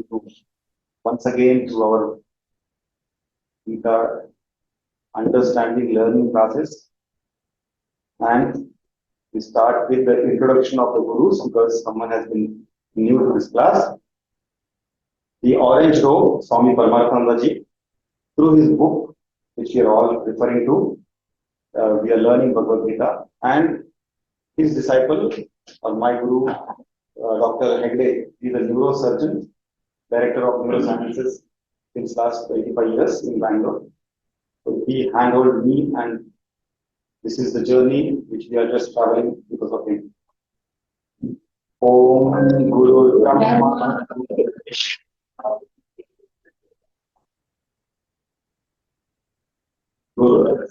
to once again to our Gita understanding learning process, and we start with the introduction of the Gurus because someone has been new to this class. The orange robe, Swami Paramatmananda Ji, through his book, which we are all referring to, we are learning Bhagavad Gita, and his disciple, or my Guru, Dr. Hegde, is a neurosurgeon, director of neurosciences since last 85 years in Bangalore. So he handled me, and this is the journey which we are just traveling because of him. Om Guru Brahma. Guru.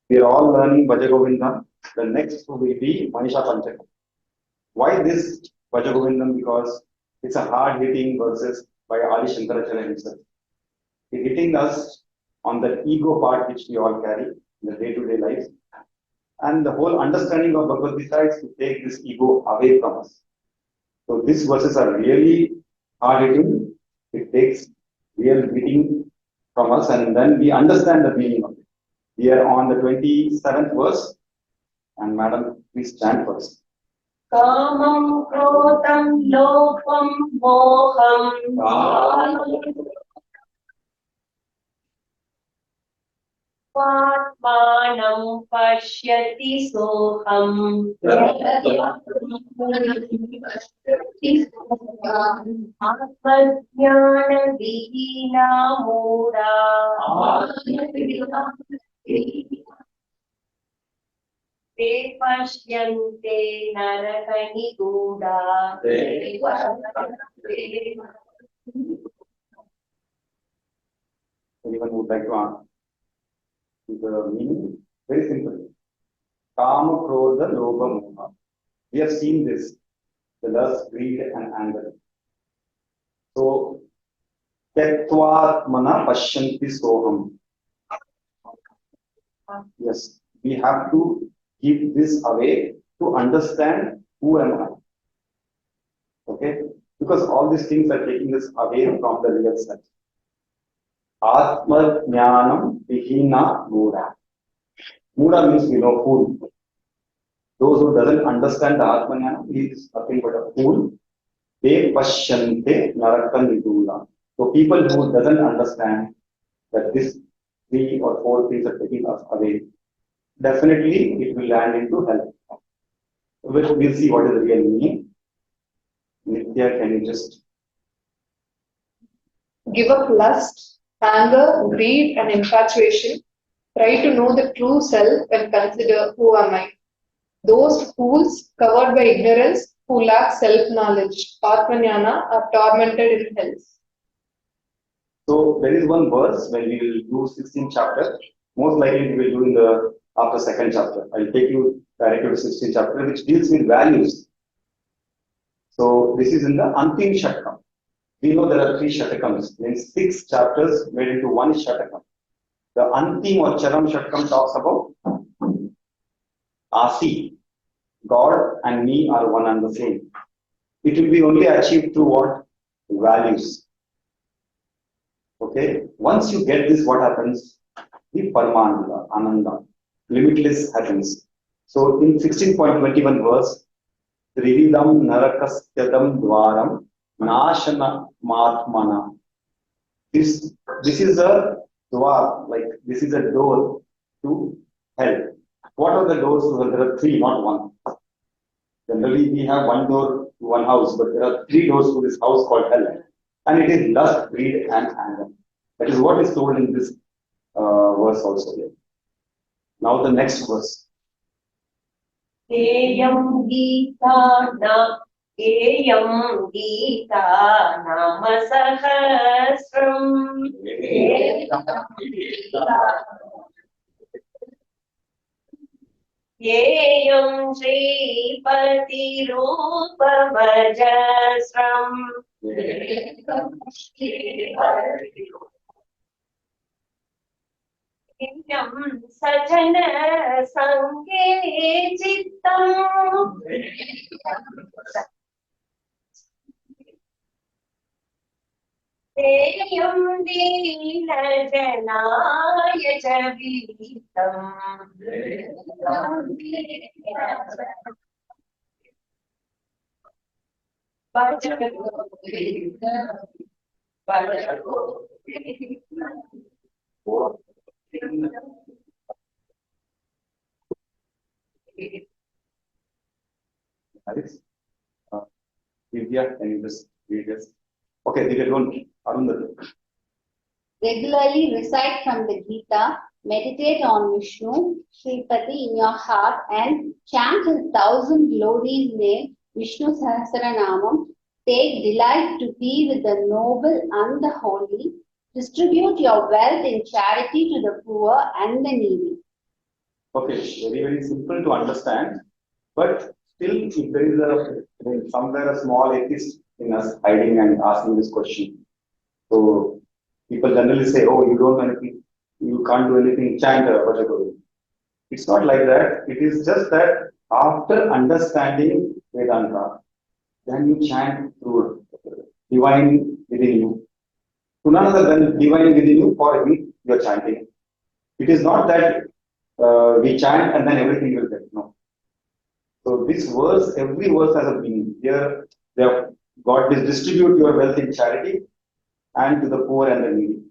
We are all learning Bhaja Govindam. The next will be Manisha Panchakam. Why this Bhaja Govindam? Because it's a hard-hitting verses by Adi Shankaracharya himself. He's hitting us on the ego part which we all carry in the day-to-day life. And the whole understanding of Bhagavad Gita is to take this ego away from us. So these verses are really hard-hitting. It takes real beating from us, and then we understand the meaning of it. We are on the 27th verse, and Madam, please stand first. Kamam krodam lopam moham Atmanam pashyati soham Atmajnana vihina mudha Te pashyante narakani guda. Anyone would like to answer? The meaning very simple. Kama, Krodha, Lobha, Moha. We have seen this, the lust, greed, and anger. So, Tektvatmana Pashyanti Soham. Yes, we have to keep this away to understand who am I. Okay? Because all these things are taking us away from the real self. Atma Jnanam Vihina Mudha. Mudha means we know fool. Those who doesn't understand the Atma Jnanam, he is nothing but a fool. Te Pashyante Narakan Vidula. So people who doesn't understand that this 3 or 4 things are taking us away, definitely it will land into hell. We'll see what is the real meaning. Nitya, can you just give up lust, anger, greed, and infatuation? Try to know the true self and consider who am I. Those fools covered by ignorance who lack self-knowledge, Atmajnana, are tormented in hell. So there is one verse when we will do 16th chapter. Most likely we will do in the after 2nd chapter. I'll take you directly to 16th chapter, which deals with values. So this is in the Antim Shatakam. We know there are 3 Shatakams. In 6 chapters made into 1 Shatakam. The Antim or Charam Shatakam talks about Asi. God and me are one and the same. It will be only achieved through what? Values. Okay? Once you get this, what happens? The Paramananda, Ananda, limitless happens. So in 16.21 verse, Trividam Narakastyadam Dwaram Nashana Matmana. This is a dwar, like this is a door to hell. What are the doors to hell? There are 3, not 1. Generally, we have 1 door to 1 house, but there are 3 doors to this house called hell. And it is lust, greed, and anger. That is what is told in this verse also. Now the next verse. Eyam Gita Nama Sahasram. Eyam Shripati Rupa Vajasram. नित्यं सजन संगे चित्तम् तेयं दीनजनाय च विहितम् Nice. Divya, can you just read this? Okay, Divya, don't. Arundhati. Regularly recite from the Gita, meditate on Vishnu, Shripati in your heart, and chant his 1,000 glories name, Vishnu Sahasranamam. Take delight to be with the noble and the holy. Distribute your wealth in charity to the poor and the needy. Okay, very, very simple to understand. But still, if there is somewhere a small atheist in us hiding and asking this question. So people generally say, oh, you don't know anything, you can't do anything, chant Bhajagovinda. It's not like that. It is just that after understanding Vedanta, then you chant through divine within you. To none other than divine within you, for him, you are chanting. It is not that we chant and then everything will get. No. So this verse, every verse has a meaning. Here, they have got this: distribute your wealth in charity and to the poor and the needy.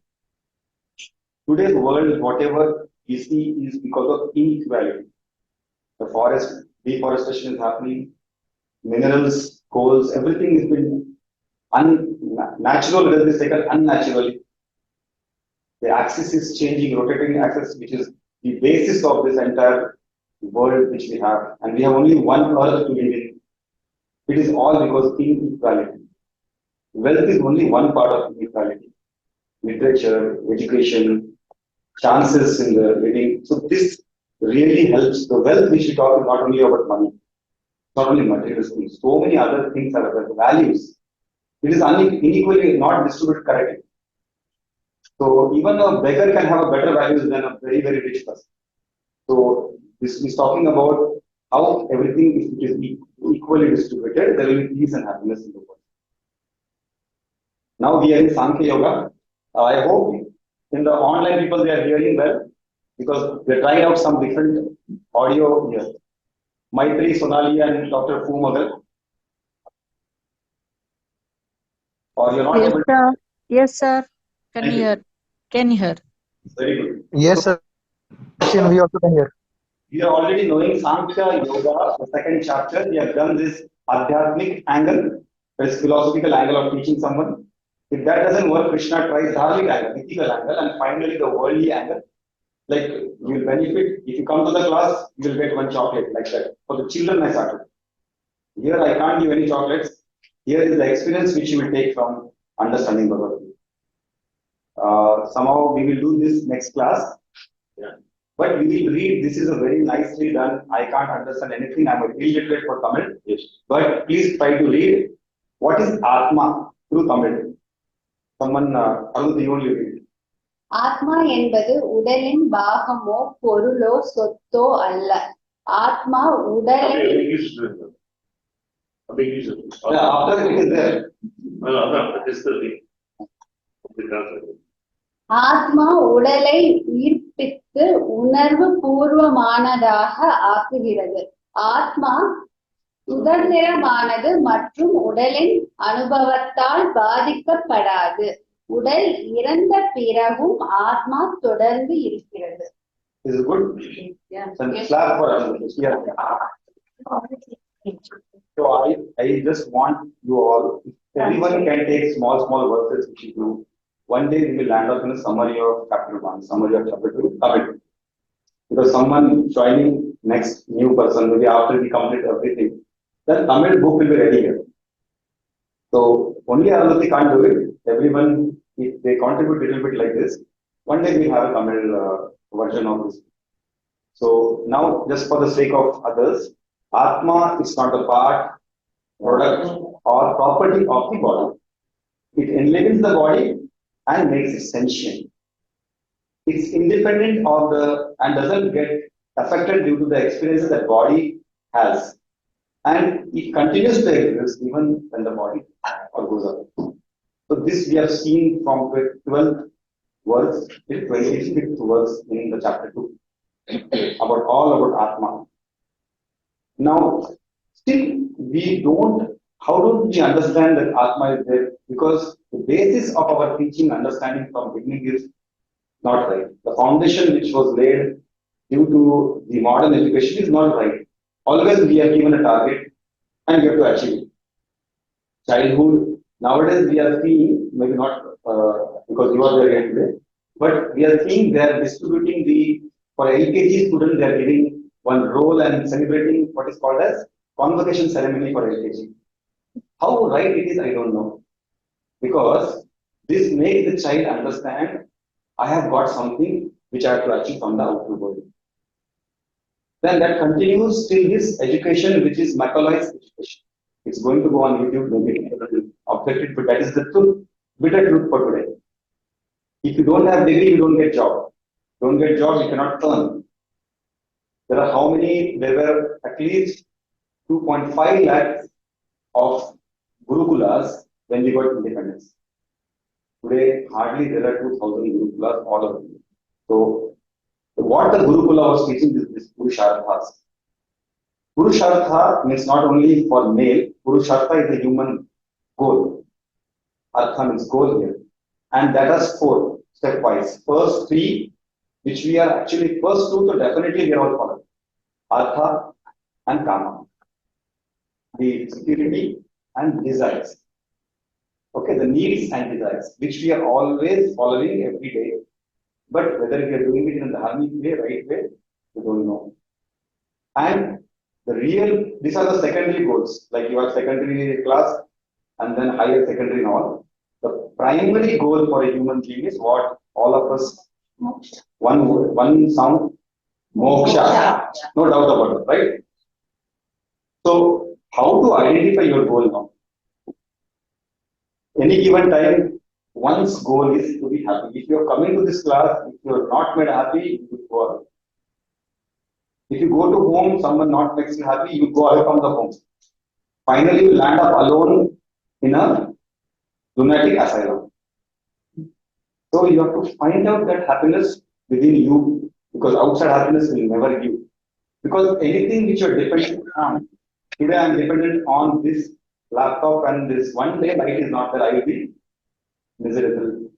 Today's world, whatever we see, is because of inequality. The forest deforestation is happening, minerals, coals, everything has been natural wealth is taken unnaturally. The axis is changing, rotating axis, which is the basis of this entire world which we have, and we have only one earth to live in. It is all because of inequality. Wealth is only one part of inequality. Literature, education, chances in the living. So this really helps. The wealth which we talk is not only about money, not only material things. So many other things are there. Values. It is unequally not distributed correctly. So even a beggar can have a better values than a very, very rich person. So this is talking about how everything is equally distributed. There will be peace and happiness in the world. Now we are in Sankhya Yoga. I hope in the online people they are hearing well because they tried out some different audio here. Maitri, Sonali, and Dr. Fumagal. Or you're not Yes, able to. sir. Yes, sir. Can Thank you. hear. Can hear. Very good. Yes, sir. We also can hear. We are already knowing Sankhya Yoga, the second chapter. We have done this Adhyatmic angle, this philosophical angle of teaching someone. If that doesn't work, Krishna tries Dharmic angle, ethical angle, and finally the worldly angle. Like you will benefit if you come to the class, you will get one chocolate like that. For the children, I started. Here I can't give any chocolates. Here is the experience which you will take from understanding Bhagavad Gita. Somehow we will do this next class. Yeah. But we will read. This is a very nicely done. I can't understand anything. I'm a illiterate for Tamil. Yes. But please try to read. What is Atma through Tamil? Someone, Arundhati, you only read. ஆத்மா என்பது உடலின் பாகமோ பொருளோ சொத்தோ அல்ல. ஆத்மா உடலை Yeah, after it is there. ஆத்மா உடலை ஈர்ப்பித்து உணர்வு பூர்வமானதாக ஆக்குகிறது. ஆத்மா சுதந்திரமானது மற்றும் உடலின் அனுபவத்தால் பாதிக்கப்படாது. உடல் இறந்த பிறகும் ஆத்மா தொடர்ந்து இருக்கிறது. Is it good? Yeah. Then clap for us. Yeah. So I just want you all, if everyone can take small verses which you do. One day we will land up in a summary of chapter 1, summary of chapter 2, Tamil. Because someone joining next new person, maybe after we complete everything, then Tamil book will be ready here. So only Arundhati can't do it. Everyone, if they contribute a little bit like this, one day we'll have a Tamil version of this. So now, just for the sake of others, Atma is not a part, product, or property of the body. It enlivens the body and makes it sentient. it's independent of the and doesn't get affected due to the experiences that body has. And it continues to exist even when the body goes up. So this we have seen from the 12th verse till 25th verse in the chapter 2 about all about Atma. Now, still we don't, how don't we understand that Atma is there? Because the basis of our teaching understanding from beginning is not right. The foundation which was laid due to the modern education is not right. Always we are given a target and we have to achieve it. Childhood, nowadays we are seeing, maybe not because you are there here today, but we are seeing they are distributing for LKG students, they are giving one role and celebrating what is called as convocation ceremony for LKG. How right it is, I don't know. Because this makes the child understand, I have got something which I have to achieve from the outer world. Then that continues till his education, which is Macaulay's education. It's going to go on YouTube, maybe objected, but that is the truth, bitter truth for today. If you don't have degree, you don't get job. Don't get job, you cannot earn. There are how many? There were at least 2.5 lakhs of Gurukulas when we got independence. Today, hardly there are 2,000 Gurukulas all over. So, what the Gurukula was teaching is this Purusharthas. Purushartha means not only for male, Purushartha is the human goal. Artha means goal here. And that is 4 stepwise. First 3, which we are actually first 2, so definitely we are all following. Artha and Kama. The security and desires. Okay, the needs and desires, which we are always following every day. But whether we are doing it in the harmonic way, right way, we don't know. And the real, these are the secondary goals, like you have secondary class and then higher secondary and all. The primary goal for a human being is what all of us, one word, one sound, moksha. No doubt about it, right? So, how to identify your goal now? Any given time, one's goal is to be happy. If you are coming to this class, if you are not made happy, you go away. If you go to home, someone not makes you happy, you go away from the home. Finally, you land up alone in a lunatic asylum. So you have to find out that happiness within you, because outside happiness will never give. Because anything which you are dependent on, today I am dependent on this laptop and this one day light is not there, I will be miserable.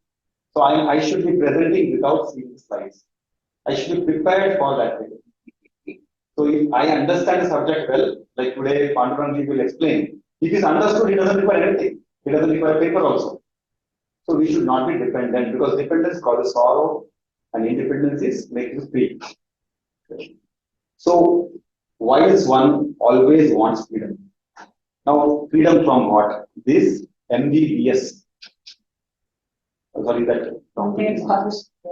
So I should be presenting without seeing the slides. I should be prepared for that day. So if I understand the subject well, like today Pandurangji will explain, if he is understood, he doesn't require anything. He doesn't require paper also. So we should not be dependent, because dependence causes sorrow and independence is makes you free. So wise one always wants freedom. Now freedom from what? This MBBS. Sorry, that.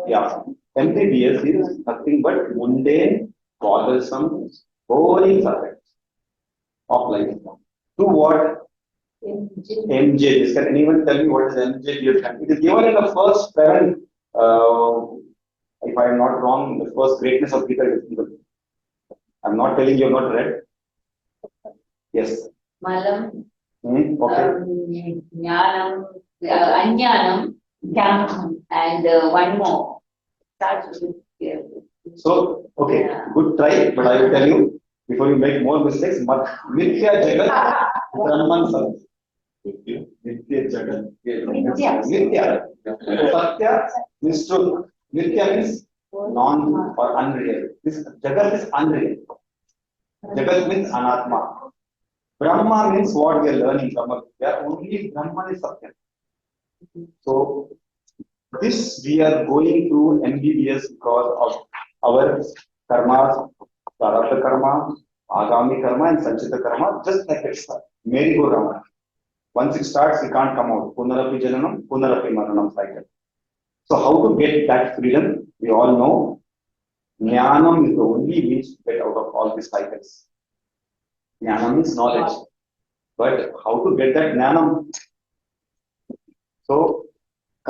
Yeah. MBBS is nothing but mundane, bothersome, boring subjects of life. To what? MJ. This can anyone tell me what is MJ? It is given in the first 7, if I am not wrong, the first greatness of Gita is given. I am not telling you have not read. Yes. Malam, Okay. Jnanam, Anyanam, Jnanam, and one more. Starts with So, okay, Yeah. good try, but I will tell you before you make more mistakes. Mithya Jagat Brahman Sat. Mithya Jagat. Mithya. Satya means truth. Mithya means non or unreal. This Jagat is unreal. Jagat means Anatma. Brahma means what we are learning from Mithya. Only Brahman is Satya. So, this we are going through MBBS because of our karmas, Prarabdha karma, Agami karma, and Sanchita karma, just like it's merry-go-round. Once it starts, it can't come out. Punarapi Jananam, Punarapi Maranam cycle. So, how to get that freedom? We all know Jnanam is the only means to get out of all these cycles. Jnanam is knowledge. But how to get that Jnanam? So,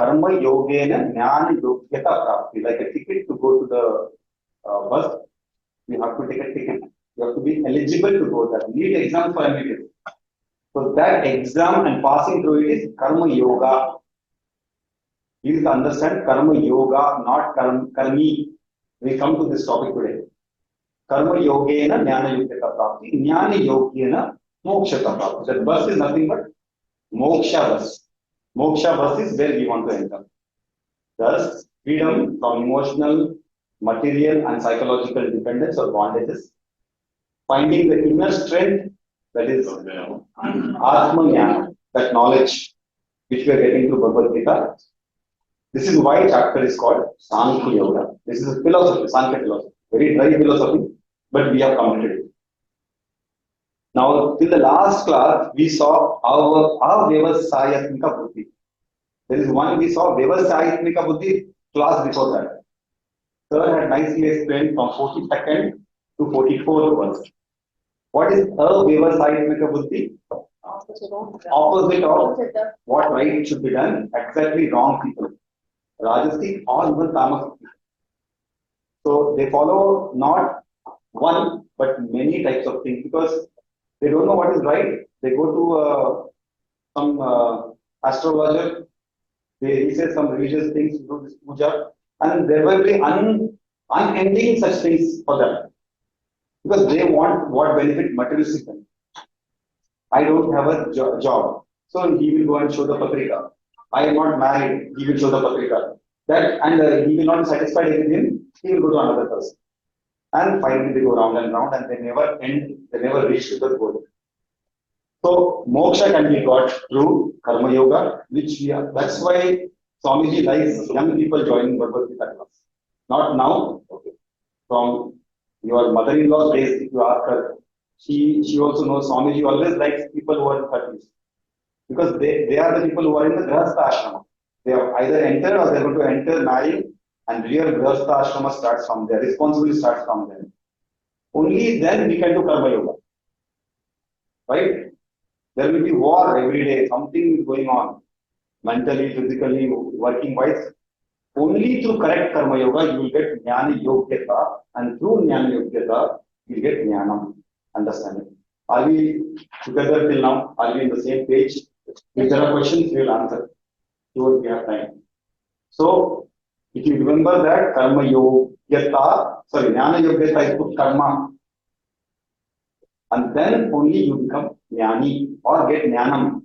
karma yogena jnana yogyata prapti. Like a ticket to go to the bus, you have to take a ticket. You have to be eligible to go there. Need exam for MBBS. So that exam and passing through it is karma yoga. Please understand karma yoga, not karmi. We come to this topic today. Karma yogena jnana yogyata prapti. Jnana yogena mokshata prapti. That bus is nothing but moksha bus. Moksha bus is where we want to enter. Thus, freedom from emotional, material, and psychological dependence or bondages. Finding the inner strength, that is Atma Jnana, that knowledge which we are getting through Bhagavad Gita. This is why chapter is called Sankhya Yoga. This is a philosophy, Sankhya philosophy, very dry philosophy, but we have completed it. Now, in the last class, we saw our Vyavasayatmika Buddhi. There is one we saw Vyavasayatmika Buddhi class before that. Sir had nicely explained from 42nd to 44th verse. What is Vyavasayatmika Buddhi? Opposite of what right should be done, exactly wrong people. Rajasi or even tamas. So they follow not one but many types of things because they don't know what is right. They go to some astrologer, they say some religious things, do this puja, and there will be unending such things for them because they want what benefit materialistic benefit. I don't have a job, so he will go and show the patrika. I am not married, he will show the patrika. That and he will not be satisfied with him, he will go to another person. And finally they go round and round and they never end, they never reach to the goal. So moksha can be got through karma yoga, which we are, that's why Swamiji likes young people joining Bhagavad Gita class. Not now, okay. From your mother-in-law's days, if you ask her, she also knows Swamiji always likes people who are in 30s. Because they are the people who are in the Grihastha Ashrama. They have either entered or they are going to enter marrying, and real Grihastha Ashrama starts from there, responsibility starts from there. Only then we can do Karma Yoga. Right? There will be war every day, something is going on, mentally, physically, working wise. Only through correct Karma Yoga, you will get Jnana Yogyata, and through Jnana Yogyata, you will get Jnanam, understanding. Are we together till now? Are we in the same page? If there are questions, we will answer. Sure, we have time. So, if you remember that Karma Yogyata, Jnana Yogyata is put Karma. And then only you become Jnani or get Jnanam.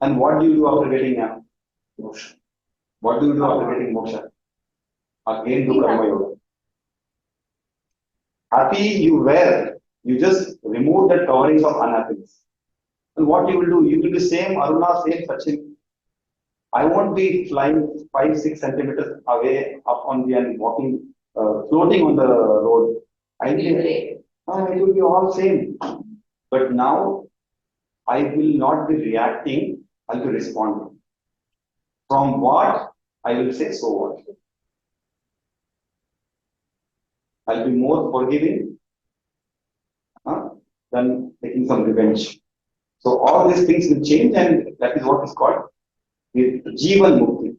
And what do you do after getting Jnana? Moksha. What do you do after getting Moksha? Again do Karma Yoga. Happy you were, you just remove the coverings of unhappiness. And what you will do? You will be same Aruna, same Sachin. I won't be flying 5-6 centimeters away up on the and walking, floating on the road. It will be all same. But now I will not be reacting, I will be responding. From what I will say, so what? I'll be more forgiving than taking some revenge. So all these things will change, and that is what is called the Jivan Mukti.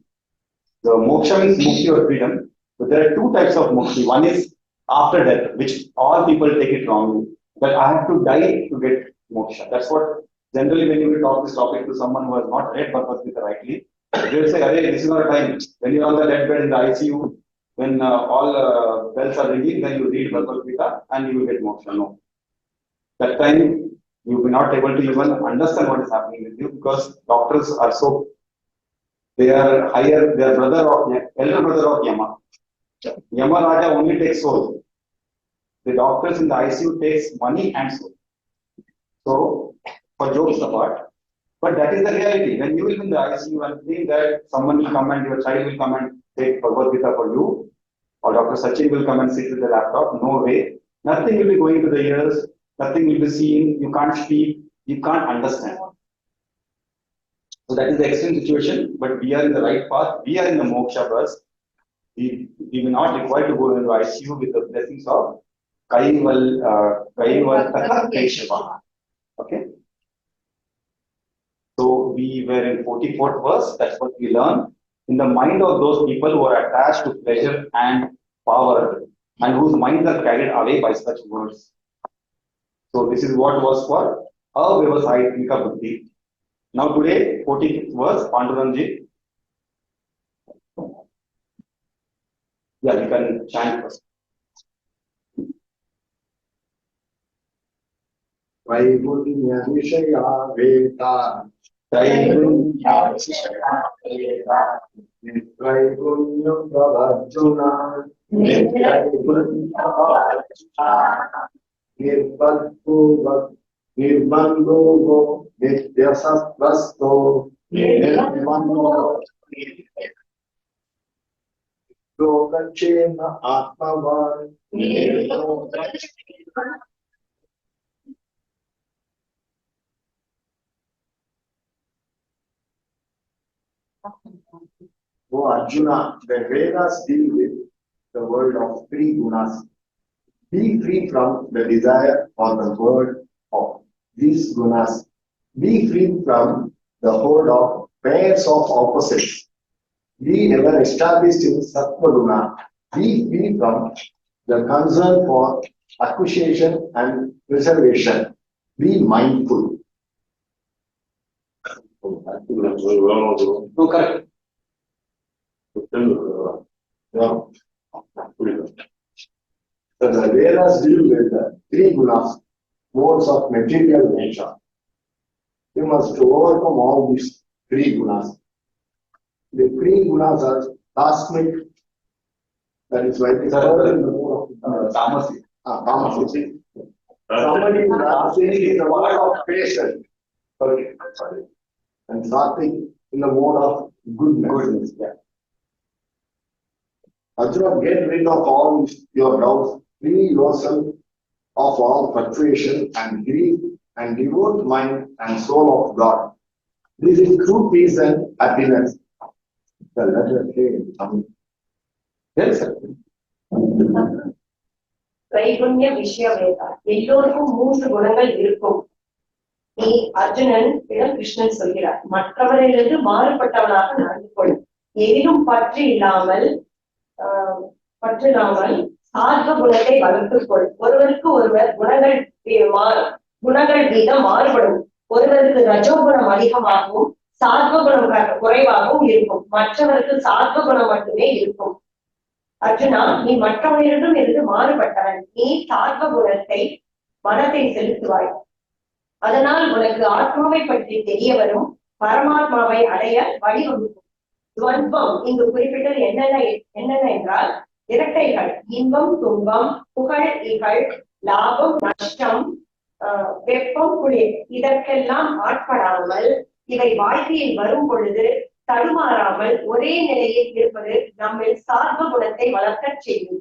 The moksha means mukti or freedom, but there are two types of mukti. One is after death, which all people take it wrongly. That I have to die to get moksha. That's what generally when you will talk this topic to someone who has not read Bhagavad Gita rightly, they will say, "Arey, this is not a time. When you are on the deathbed in the ICU, when all bells are ringing, then you read Bhagavad Gita and you will get moksha." No. That time you will not able to even understand what is happening with you because doctors are so, they are higher, they are elder brother of Yama. Yama Raja only takes soul. The doctors in the ICU takes money and soul. So, for jokes apart, but that is the reality. When you will be in the ICU and think that someone will come and your child will come and take Bhagavad Gita for you, or Dr. Sachin will come and sit with the laptop, no way. Nothing will be going to the ears, nothing will be seen, you can't speak, you can't understand. So that is the extreme situation, but we are in the right path, we are in the moksha bus. We will not require to go into ICU with the blessings of Kaivaltaka Keshava. Okay? So we were in 44th verse. That's what we learned. In the mind of those people who are attached to pleasure and power, and whose minds are carried away by such words. So this is what was for Avyavasayika Buddhi. Now today, 45th verse, Panduranji. Yeah, you can chant first. Vaikunya Vishaya Veta Vaikunya Pravajuna Nirvadho Nirbandho Nityasattvasto Lokachena Atmavan Oh Arjuna, the Vedas deal with the world of three gunas. Be free from the desire for the world of these gunas. Be free from the hold of pairs of opposites. Be ever established in Sattva Guna. Be free from the concern for acquisition and preservation. Be mindful. No, correct. Yeah. So the Vedas deal with the three gunas, modes of material nature. You must overcome all these three gunas. The three gunas are cosmic, that is why it is called in the mode of Tamasi. Tamasi. Somebody is asking is the word of patient. Okay, sorry. And Sattvic in the mode of goodness. Yeah. Arjuna, get rid of all your doubts, free yourself of all fluctuation and grief, and devote mind and soul of God. This is true peace and happiness. The letter K. Yes, sir. தைகுண்ய விஷய வேதா எல்லோருக்கும் மூன்று குணங்கள் இருக்கும். நீ அர்ஜுனன் இடம் கிருஷ்ணன் சொல்கிறார், மற்றவரிலிருந்து மாறுபட்டவனாக நடந்து கொள், எதிலும் பற்றில்லாமல் சார்ப குணத்தை வளர்த்துக் கொள். ஒருவருக்கு ஒருவர் குணங்கள் வீதம் மாறுபடும். ஒருவருக்கு ரஜோகுணம் அதிகமாகவும் சார்ப குணம் குறைவாகவும் இருக்கும். மற்றவருக்கு சார்ப குணம் மட்டுமே இருக்கும். அர்ஜுனா, நீ மற்றவனிடம் இருந்து மாறுபட்டவன். நீ சார்ப குணத்தை மனத்தை செலுத்துவாய். அதனால் உனக்கு ஆத்மாவை பற்றி தெரிய வரும். பரமாத்மாவை அடைய வழிவகுக்கும். துவந்தம் இங்கு குறிப்பிட்டது என்னென்ன என்றால் இரட்டைகள், இன்பம் துன்பம், புகழ் இகழ், லாபம் நஷ்டம், வெப்பம் குளிர், இதற்கெல்லாம் ஆட்படாமல் இவை வாழ்க்கையில் வரும் பொழுது தடுமாறாமல் ஒரே நிலையில் இருப்பது நம்மில் சார்ப குணத்தை வளர்க்க செய்யும்.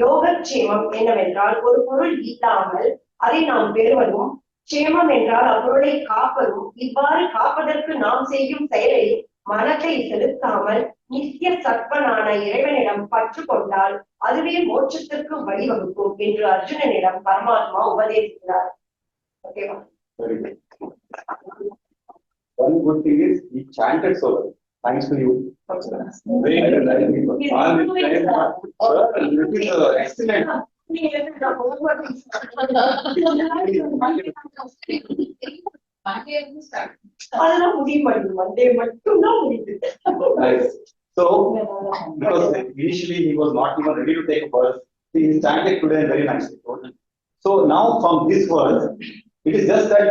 யோகக்ஷேமம் என்னவென்றால் ஒரு பொருள் இல்லாமல் அதை நாம் பெறுவதும், க்ஷேமம் என்றால் அப்பொருளை காப்பதும். இவ்வாறு காப்பதற்கு நாம் செய்யும் செயலில் மனத்தை செலுத்தாமல் நித்திய சத்வனான இறைவனிடம் பற்று கொண்டால் அதுவே மோட்சத்திற்கு வழிவகுக்கும் என்று அர்ஜுனனிடம் பரமாத்மா உபதேசிக்கிறார். ஓகேவா? Very good. One good thing is he chanted so well. Thanks to you. Very good. Excellent. அதெல்லாம் முடிய மாட்டேங்குது. மண்டே மட்டும்தான் முடியுது. So, because initially he was not even ready to take a verse, he chanted today very nicely. So now from this verse, it is just that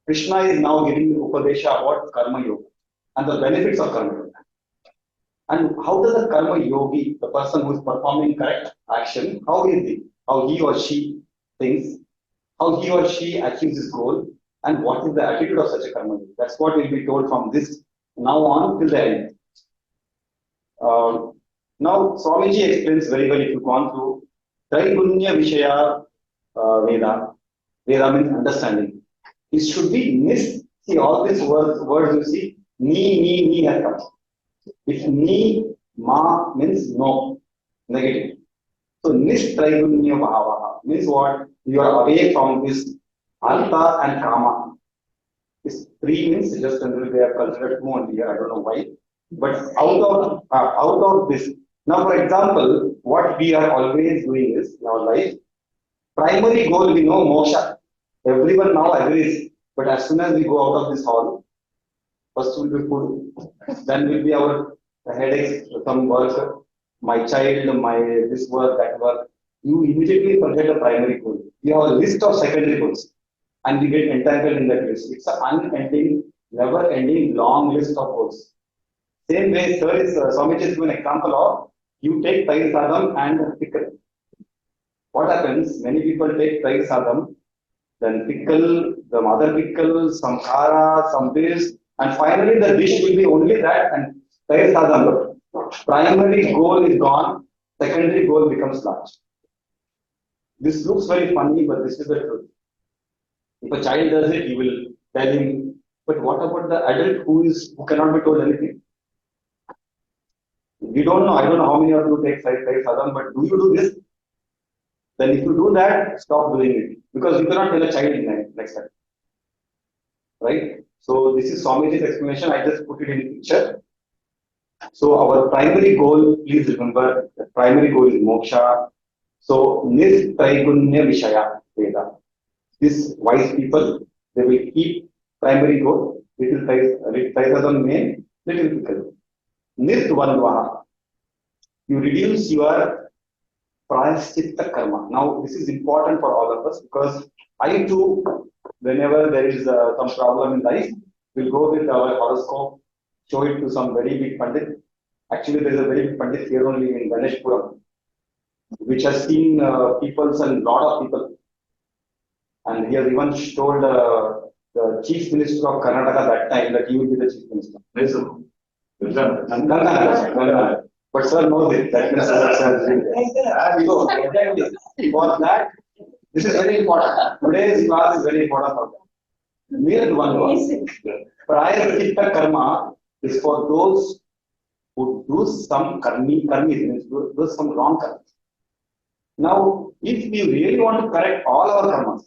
Krishna is now giving Upadesha about Karma Yoga and the benefits of Karma Yoga. And how does a Karma Yogi, the person who is performing correct action, how is he? How he or she thinks, how he or she achieves his goal, and what is the attitude of such a Karma Yogi? That's what will be told from this now on till the end. Now, Swamiji explains very well if you've gone through Traigunya Vishaya Veda. Veda means understanding. It should be nis. See, all these words you see, ni has come. If ni, ma means no, negative. So, nis Traigunya Bhava means what? You are away from this Artha and Kama. This 3 means just generally they are considered 2 only here, I don't know why. But out of this, now for example, what we are always doing is in our life, primary goal we know moksha. Everyone now agrees, but as soon as we go out of this hall, first will be food, then will be our headaches, some work, my child, my this work, that work. You immediately forget the primary goal. You have a list of secondary goals, and we get entangled in that list. It's an unending, never-ending, long list of goals. Same way, sir is Swamiji is an example of you take Tair Sadam and pickle. What happens? Many people take Tair Sadam, then pickle, the mother pickle, some khara, some this, and finally the dish will be only that and Tair Sadam. Primary goal is gone, secondary goal becomes large. This looks very funny, but this is the truth. If a child does it, you will tell him, but what about the adult who cannot be told anything? We don't know, I don't know how many of you take sadhana, but do you do this? Then if you do that, stop doing it. Because you cannot tell a child next time. Right? So this is Swamiji's explanation, I just put it in picture. So our primary goal, please remember, the primary goal is moksha. So Nirtraigunya Vishaya Veda. These wise people, they will keep primary goal, little Taisadam main, little pickle. Nirtvandvaha. You reduce your prayaschitta karma. Now, this is important for all of us because I too, whenever there is some problem in life, will go with our horoscope, show it to some very big Pandit. Actually, there is a very big Pandit here only in Ganeshpuram, which has seen peoples and lot of people. And he has even told the chief minister of Karnataka that time that he will be the chief minister. And Ganga. But sir knows it. That so, exactly. For that, this is very important. Today's class is very important for that. Mere one word. Prayaschitta karma is for those who do some karmi means do some wrong karma. Now, if we really want to correct all our karmas,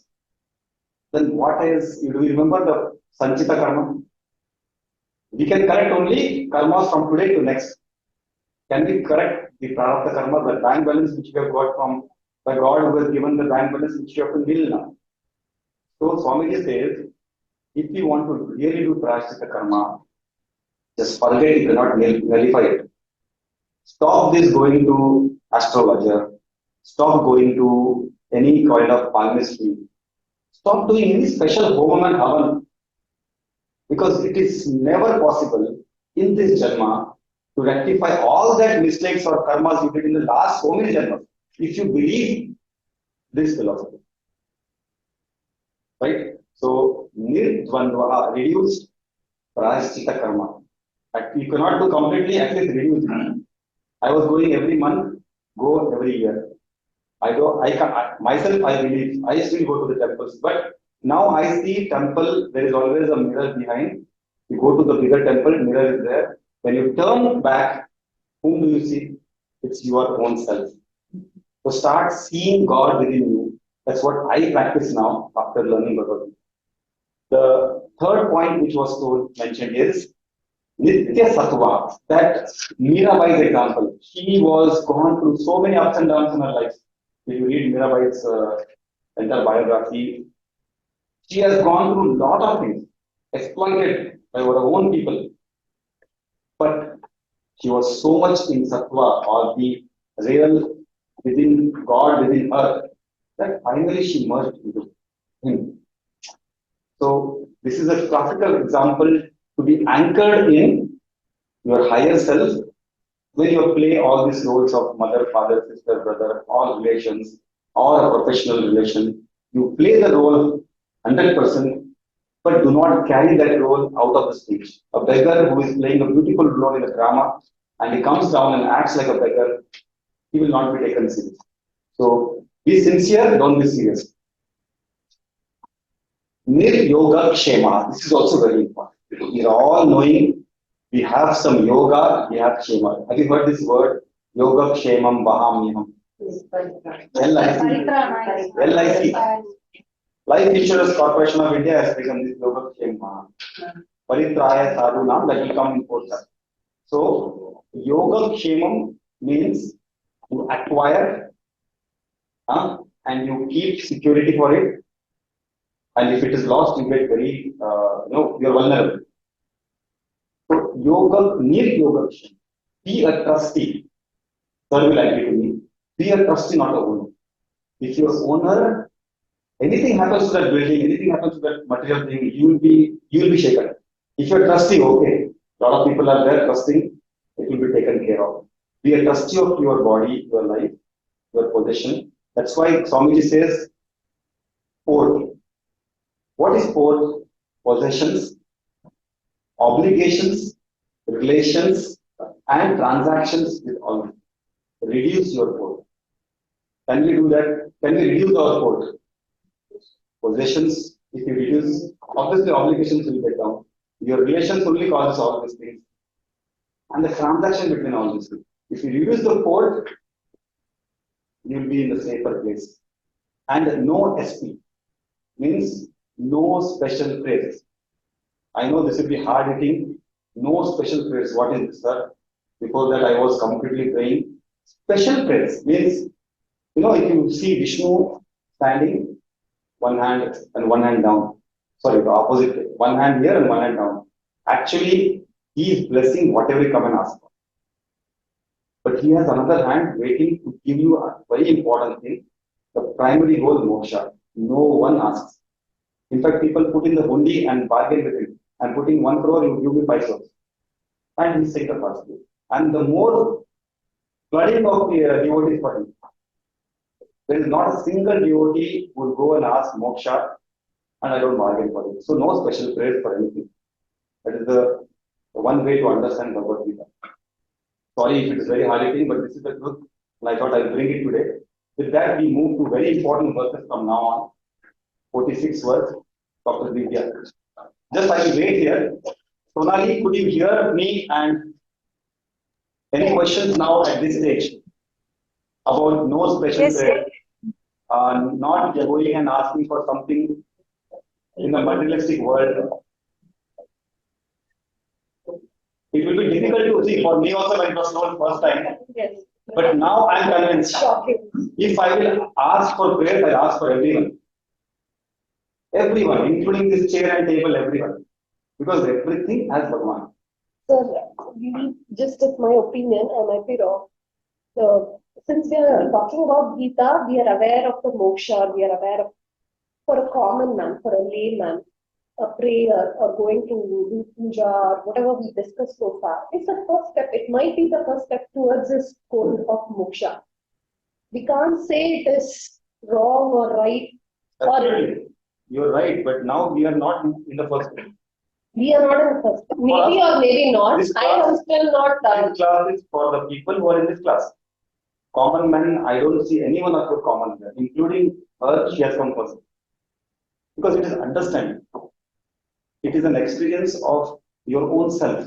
then what is, do you remember the Sanchita karma? We can correct only karmas from today to next. Can we correct the prarabdha karma, the bank balance which we have got from the God who has given the bank balance which you have to nil now? So Swamiji says, if you want to really do prayaschitta karma, just forget you cannot nullify it. Stop this going to astrologer. Stop going to any kind of palmistry. Stop doing any special homam and havan. Because it is never possible in this janma to rectify all that mistakes or karmas you did in the last so many janmas. If you believe this philosophy. Right? So, nirdvandvaha, reduced prayaschitta karma. You cannot do completely, at least reduce. I was going every month, go every year. Myself, I believe, I still go to the temples, but now I see temple, there is always a mirror behind. You go to the bigger temple, mirror is there. When you turn back, whom do you see? It's your own self. So start seeing God within you. That's what I practice now after learning Bhagavad Gita. The third point which was mentioned is Nitya Sattva. That Mirabai's example. She was gone through so many ups and downs in her life. If you read Mirabai's entire biography, she has gone through a lot of things, exploited by her own people. But she was so much in Sattva or the real within God within her that finally she merged into Him. So this is a classical example to be anchored in your higher self when you play all these roles of mother, father, sister, brother, all relations, or a professional relation. You play the role 100%, but do not carry that role out of the stage. A beggar who is playing a beautiful role in a drama and he comes down and acts like a beggar, he will not be taken seriously. So be sincere, don't be serious. Nir-yoga kshema. This is also very important. We are all knowing we have some yoga, we have kshema. Have you heard this word? Yoga kshemam vahamyam. LIC. Life Insurance Corporation of India has taken this Yogakshema. Paritraya Sadhunam, that will come in fourth chapter. So, Yogakshemam means you acquire and you keep security for it. And if it is lost, you get very, you're vulnerable. So, Nir-Yogakshema. Be a trustee. Sir will agree to me. Be a trustee, not a owner. If you're owner, anything happens to that building, anything happens to that material thing, you will be shaken. If you're trustee, okay. A lot of people are there trusting, it will be taken care of. Be a trustee of your body, your life, your possession. That's why Swamiji says, port. What is port? Possessions, obligations, relations, and transactions with all. Reduce your port. Can we do that? Can we reduce our port? Possessions, if you reduce, obviously obligations will get down. Your relations only causes all these things. And the transaction between all these things. If you reduce the port, you will be in the safer place. And no SP means no special praise. I know this will be hard hitting. No special praise. What is this, sir? Before that, I was completely praying. Special praise means, if you see Vishnu standing, one hand and one hand down. Sorry, the opposite way. One hand here and one hand down. Actually, he is blessing whatever you come and ask for. But he has another hand waiting to give you a very important thing. The primary goal, moksha. No one asks. In fact, people put in the hundi and bargain with him. And putting 1 crore, you give me 5 crores. And he takes the first place. And the more flooding of the devotees for him. There is not a single devotee who will go and ask moksha, and I don't bargain for it. So no special praise for anything. That is the one way to understand Bhagavad Gita. Sorry if it is very hard hitting, but this is the truth, and I thought I'll bring it today. With that, we move to very important verses from now on. 46 verse, Dr. Vidya. Just I will wait here. Sonali, could you hear me? And any questions now at this stage about no special Yes, prayer? Not going and asking for something in the materialistic world. It will be difficult to see for me also when it was told first time. Yes. But now I am convinced. Shocking. If I will ask for prayer, I ask for everyone. Everyone, including this chair and table, everyone. Because everything has Bhagavan. Sir, just as my opinion, I might be wrong. Since we are talking about Gita, we are aware of the moksha, we are aware of, for a common man, for a layman, a prayer or going to do puja or whatever we discussed so far, it's the first step. It might be the first step towards this goal of moksha. We can't say it is wrong or right. Absolutely. You're right, but now we are not in the first place. We are not in the first step. Maybe or maybe not. This I am still not This class is for the people who are in this class. Common man, I don't see anyone of your common man, including her, she has come first. Because it is understanding. It is an experience of your own self.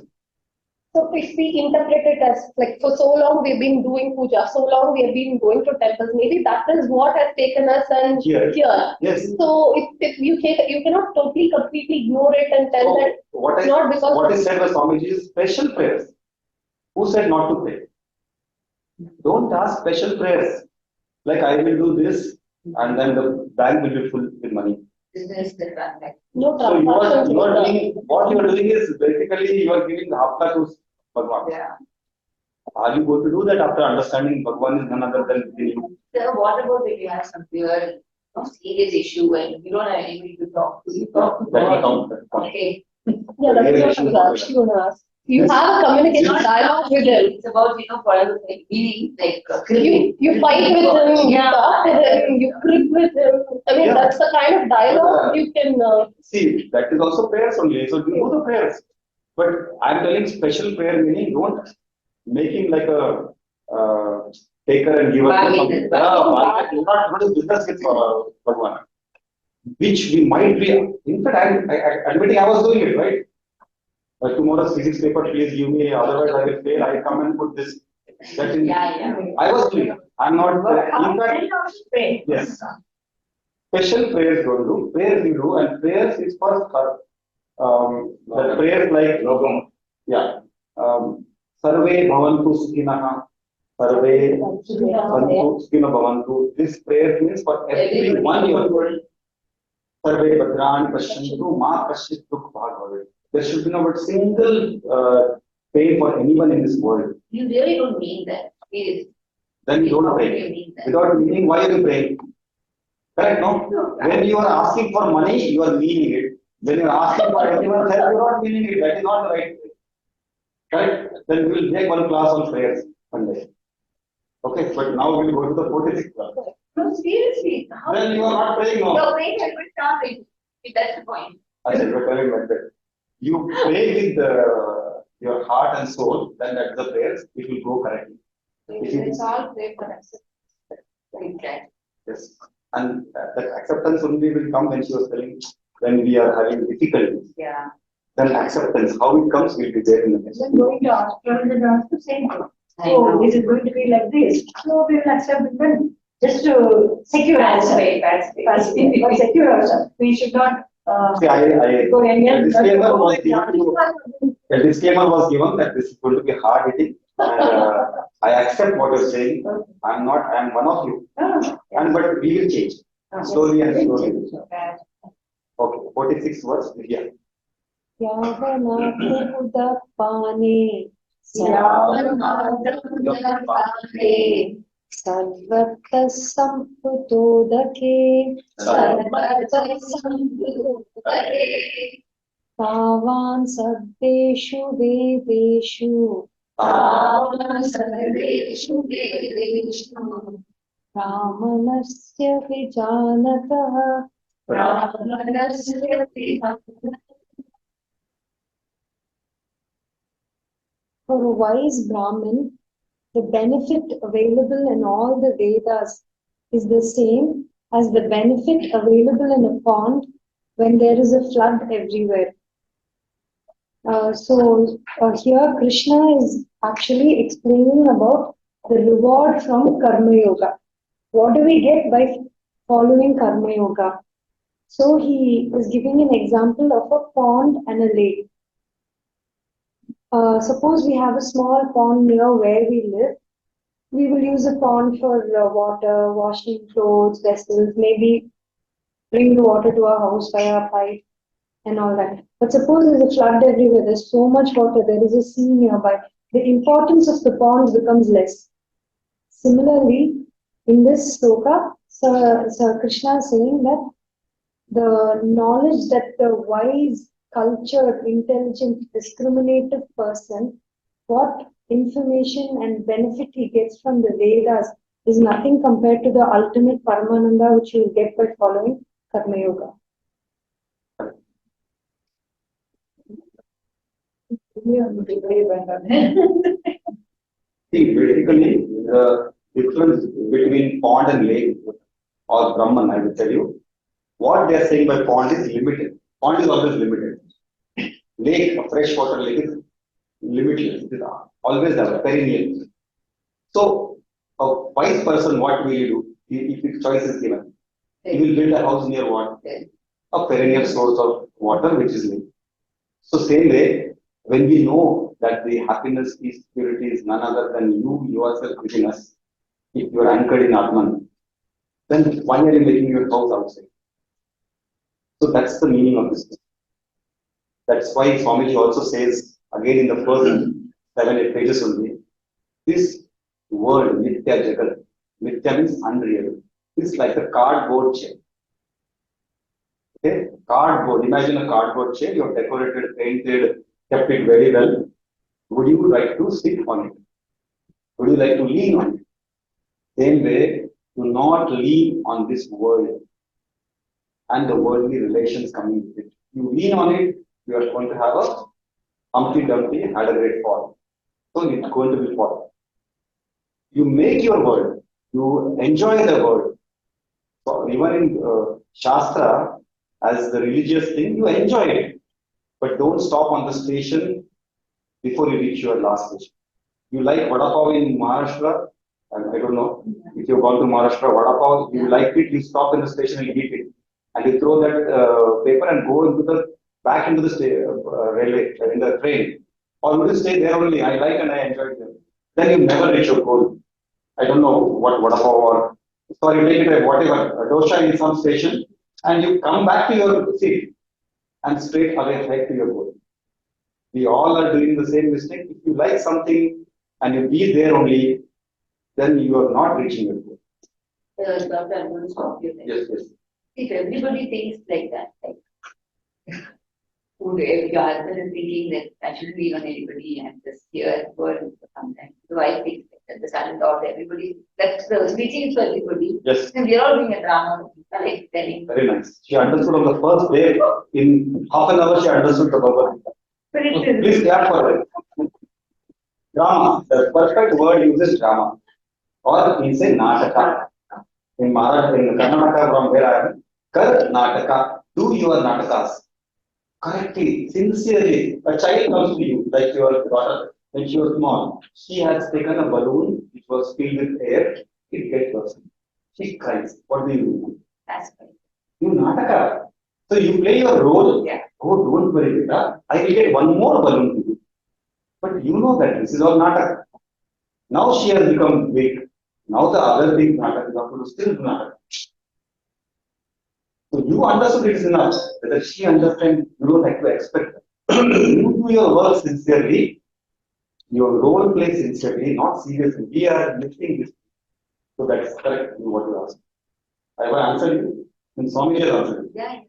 So if we interpret it as like for so long we've been doing puja, so long we have been going to temples, maybe that is what has taken us and Here. here. Yes. So if you cannot totally completely ignore it and tell that What not because what is said by Swamiji is special prayers. Who said not to pray? Don't ask special prayers. Like I will do this and then the bank will be full with money. Business the transaction. no So transactions. you are doing, what you are doing is basically you are giving the hafta to Bhagwan. Yeah. Are you going to do that after understanding Bhagwan is none other than within you? So what about if you have some real serious issue and you don't have anybody to talk to? You talk to That will God. count. Okay. Yeah, that's what I was actually going to ask. You have a communication dialogue with him. It's about, whatever, like, meaning, like, cribbing. You fight with him, you Yeah. talk with him, you crib with him. I mean, Yeah. that's the kind of dialogue you can. See, that is also prayers only. So you do the prayers. But I'm telling special prayer meaning don't make him like a taker and giver. Bargain. Do not do business with Bhagwan. Which we might be. In fact, I'm admitting I was doing it, right? Tomorrow's physics paper, please give me, otherwise I will fail. I come and put this. That in, Yeah. I was doing it. I'm not. In fact, yes. Special prayers don't do. Prayers we do, and prayers is for the prayers like yeah. Sarve bhavantu sukhinah. Sarve santu sukhino bhavantu. This prayer means for everyone you are doing. Sarve bhadrani pashyantu ma kasyit dukh bhag bhavet. There should be no single pain for anyone in this world. You really don't mean that, is. Then you don't How do you pray. mean that? Without meaning, why are you praying? Correct, no? When you are asking for money, you are meaning it. When you are asking for anyone's help, you are not meaning it. That is not the right way. Correct? Then we will take one class on prayers one day. Okay, but now we will go to the 46th class. No, seriously. How? Then you are not praying, no. Your brain has been started. That's the point. I said, you're telling like that. You pray with your heart and soul, then that's the prayers, it will go correctly. It's all pray for acceptance. Exactly. Yes. And that acceptance only will come when she was telling, when we are having difficulties. Yeah. Then acceptance, how it comes, will be there in the next. Then going to astrology and the same thing. I know. So this is going to be like this. So we will accept it then just to secure ourselves. But secure ourselves. We should not See, go any the other. disclaimer was given that this is going to be hard hitting. And I accept what you're saying. I'm one of you. But we will change. Slowly and slowly. Okay, 46 words, yeah. Yavanakudapane Sarvata Samputodake Tavan Saddeshu Vedeshu Ramanasya Vijanatah For a wise Brahmin, the benefit available in all the Vedas is the same as the benefit available in a pond when there is a flood everywhere. Here Krishna is actually explaining about the reward from Karma Yoga. What do we get by following Karma Yoga? So he is giving an example of a pond and a lake. Suppose we have a small pond near where we live. We will use a pond for water, washing clothes, vessels, maybe bring the water to our house via pipe and all that. But suppose there's a flood everywhere, there's so much water, there is a sea nearby, the importance of the pond becomes less. Similarly, in this sloka, Sir Krishna is saying that the knowledge that the wise, cultured, intelligent, discriminative person, what information and benefit he gets from the Vedas is nothing compared to the ultimate Paramananda which you will get by following Karma Yoga. See, basically, the difference between pond and lake or Brahman, I will tell you, what they are saying by pond is limited. Pond is always limited. Lake, a freshwater lake is limitless. It is always there, perennial. So, a wise person, what will he do? If his choice is given, he will build a house near what? A perennial source of water, which is lake. So, same way, when we know that the happiness, peace, purity is none other than you yourself within us, if you are anchored in Atman, then why are you making your house outside? So that's the meaning of this. That's why Swamiji also says, again in the first 7-8 pages only, this world, Nitya Jagat, Nitya means unreal, is like a cardboard chair. Okay, cardboard, imagine a cardboard chair, you have decorated, painted, kept it very well. Would you like to sit on it? Would you like to lean on it? Same way, do not lean on this world and the worldly relations coming with it. You lean on it, you are going to have a Humpty Dumpty had a great fall. So it's going to be fall. You make your world, you enjoy the world. So even in Shastra, as the religious thing, you enjoy it. But don't stop on the station before you reach your last station. You like Vada Pav in Maharashtra? I don't know. If you've gone to Maharashtra, Vada Pav, you like it, you stop in the station and eat it. and you throw that paper and go into the back into the railway, in the train, or would you stay there only? I like and I enjoy them. Then you never reach your goal. I don't know what vada pav or sorry, take it whatever a dosha in some station, and you come back to your seat and straight away head to your goal. We all are doing the same mistake. If you like something and you be there only, then you are not reaching your goal. Doctor, I'm going to stop you there. Yes, yes. If everybody thinks like that, like, if your husband is thinking that I shouldn't be on anybody and just here for sometimes. So I think that the sudden thought everybody, that's the speaking is for everybody. Yes. And we're all doing a drama, like telling. Very nice. She understood on the first day. In half an hour, she understood the Bhagavad Gita. But it is. Please clap for her. Drama. The perfect word uses drama. Or we say Nataka. In Maharashtra, in Karnataka, from where I am, Karnataka. Do your Natakas. Correctly, sincerely. A child comes to you, like your daughter, when she was small. She has taken a balloon which was filled with air. It gets worse. She cries. What do you do? That's right. You Nataka. So you play your role. Yeah. Oh, don't worry, Vita. I will get one more balloon to you. But you know that this is all Nataka. Now she has become big. Now the other big Nataka is going to still do Nataka. So you understood it is enough. Whether she understands, you don't have to expect. You do your work sincerely. Your role play sincerely, not seriously. We are lifting this. So that's correct in what you asked. I will answer you. And Swami has answered you. Yeah.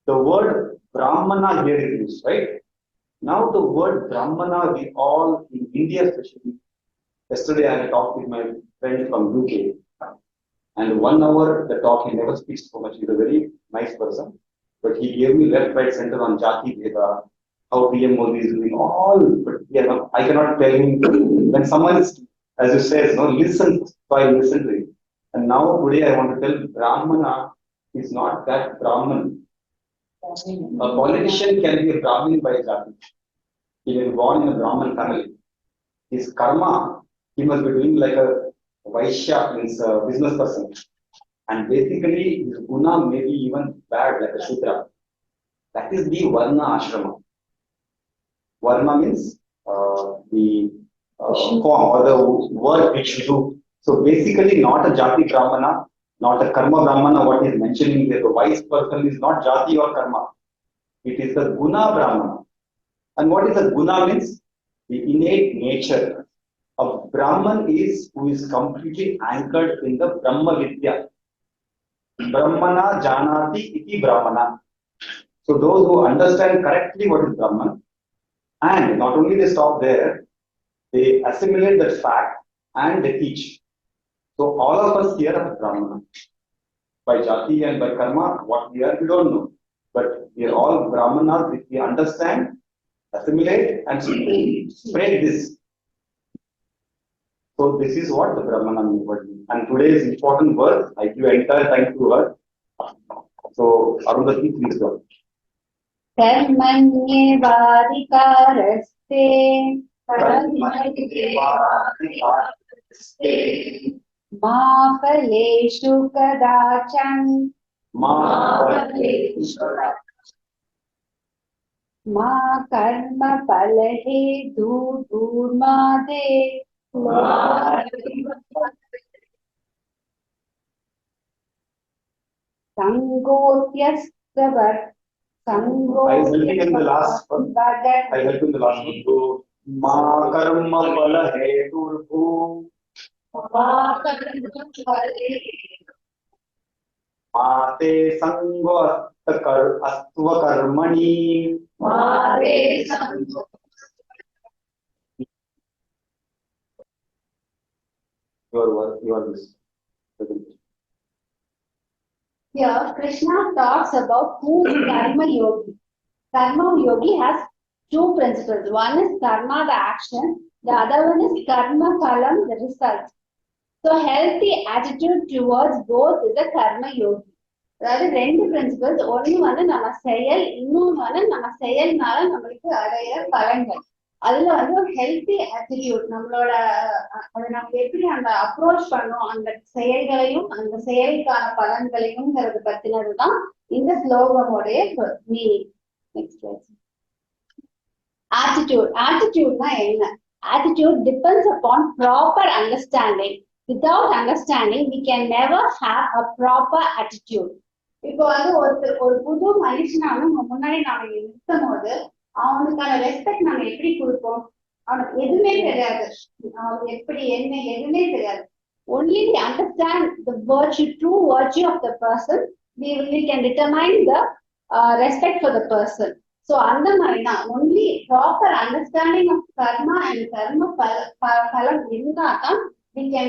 The word Brahmana here is used, right? Now the word Brahmana, we all, in India especially, yesterday I had talked with my friend from UK, and 1 hour the talk, he never speaks so much, he's a very nice person, but he gave me left, right, center on Jati Veda, how PM Modi is doing, all, but yeah, I cannot tell him, when someone is, as you said, no, listen, so I listen to him. And now today I want to tell Brahmana is not that Brahman. A politician can be a Brahmin by Jati. He was born in a Brahman family. His karma, he must be doing like a Vaishya, means a business person. And basically, his guna may be even bad, like a Shudra. That is the Varna Ashrama. Varna means the form or the work which you do. So basically, not a Jati Brahmana, not a Karma Brahmana, what is mentioning here. The wise person is not Jati or Karma. It is the Guna Brahmana. And what is a Guna means? The innate nature. A Brahman is who is completely anchored in the Brahma Vidya. Brahmana Janati Iti Brahmana. So those who understand correctly what is Brahman, and not only they stop there, they assimilate that fact and they teach. So all of us here are Brahmana. By Jati and by Karma, what we are, we don't know. But we are all Brahmanas if we understand, assimilate and spread this. So this is what the Brahmana means. And today's important word, I give entire time to her. So Arundhati, please go. Karmanye vadikaraste ma phaleshu kadachan ma karma phalehe durmade Sangotyastavar I will help you in the last one. I help you in the last one. So, Ma karma phala he durbu. Mate sango astva karmani. Your work, your this. Here, Krishna talks about who is Karma Yogi. Karma Yogi has two principles. One is Karma, the action. The other one is Karma Phalam, the result. So, healthy attitude towards both is a Karma Yogi. அதாவது ரெண்டு principles ஒன்னு வந்து நம்ம செயல் இன்னொன்னு வந்து நம்ம செயல்னால நம்மளுக்கு அடைய பலன்கள் அதுல வந்து ஒரு ஹெல்த்தி ஆட்டிடியூட் நம்மளோட அதை நம்ம எப்படி அந்த அப்ரோச் பண்ணோம் அந்த செயல்களையும் அந்த செயலுக்கான பலன்களையும்ங்கிறது பத்தினதுதான் இந்த ஸ்லோகமுடைய மீனிங். நெக்ஸ்ட் ஆட்டிடியூட்னா என்ன? Attitude depends upon proper understanding. Without understanding, we can never have a proper attitude. இப்போ வந்து ஒரு புது மனுஷனை வந்து முன்னாடி நாம நிறுத்தும் போது அவனுக்கான ரெஸ்பெக்ட் நம்ம எப்படி கொடுப்போம்? அவனுக்கு எதுவுமே தெரியாது, அவனுக்கு எப்படி என்ன எதுவுமே தெரியாது. Only we understand the true virtue of the person, we can determine the respect for the person. So அந்த மாதிரிதான் only proper understanding of karma and karma பலம் இருந்தாதான் we can